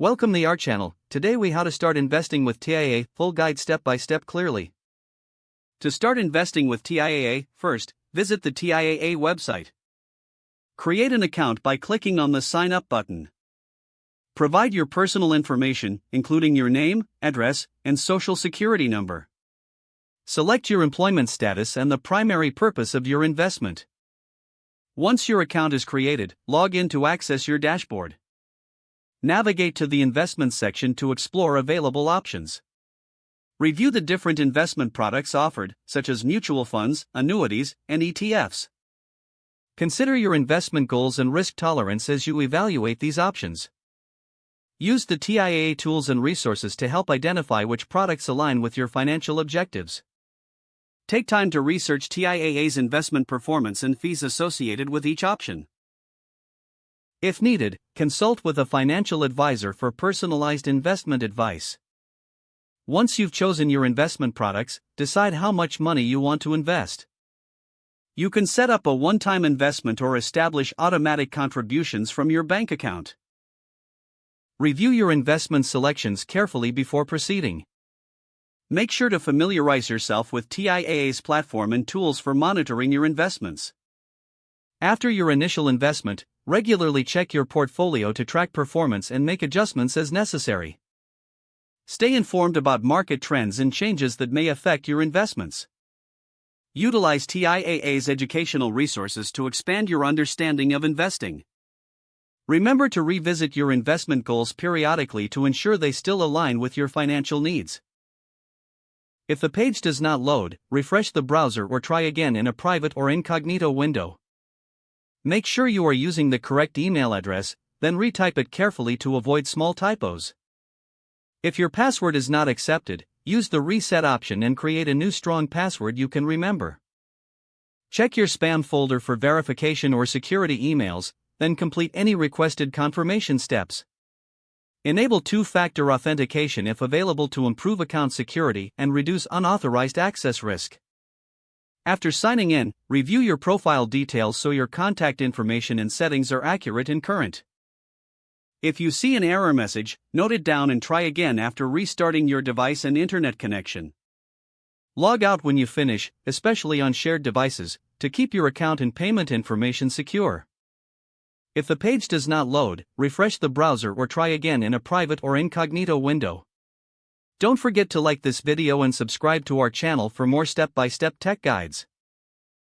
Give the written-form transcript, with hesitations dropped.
Welcome to our channel. Today we how to start investing with TIAA, full guide step by step clearly. To start investing with TIAA, first, visit the TIAA website. Create an account by clicking on the sign up button. Provide your personal information, including your name, address, and social security number. Select your employment status and the primary purpose of your investment. Once your account is created, log in to access your dashboard. Navigate to the investment section to explore available options. Review the different investment products offered, such as mutual funds, annuities, and ETFs. Consider your investment goals and risk tolerance as you evaluate these options. Use the TIAA tools and resources to help identify which products align with your financial objectives. Take time to research TIAA's investment performance and fees associated with each option. If needed, consult with a financial advisor for personalized investment advice. Once you've chosen your investment products, decide how much money you want to invest. You can set up a one-time investment or establish automatic contributions from your bank account. Review your investment selections carefully before proceeding. Make sure to familiarize yourself with TIAA's platform and tools for monitoring your investments. After your initial investment, regularly check your portfolio to track performance and make adjustments as necessary. Stay informed about market trends and changes that may affect your investments. Utilize TIAA's educational resources to expand your understanding of investing. Remember to revisit your investment goals periodically to ensure they still align with your financial needs. If the page does not load, refresh the browser or try again in a private or incognito window. Make sure you are using the correct email address, then retype it carefully to avoid small typos. If your password is not accepted, use the reset option and create a new strong password you can remember. Check your spam folder for verification or security emails, then complete any requested confirmation steps. Enable two-factor authentication if available to improve account security and reduce unauthorized access risk. After signing in, review your profile details so your contact information and settings are accurate and current. If you see an error message, note it down and try again after restarting your device and internet connection. Log out when you finish, especially on shared devices, to keep your account and payment information secure. If the page does not load, refresh the browser or try again in a private or incognito window. Don't forget to like this video and subscribe to our channel for more step-by-step tech guides.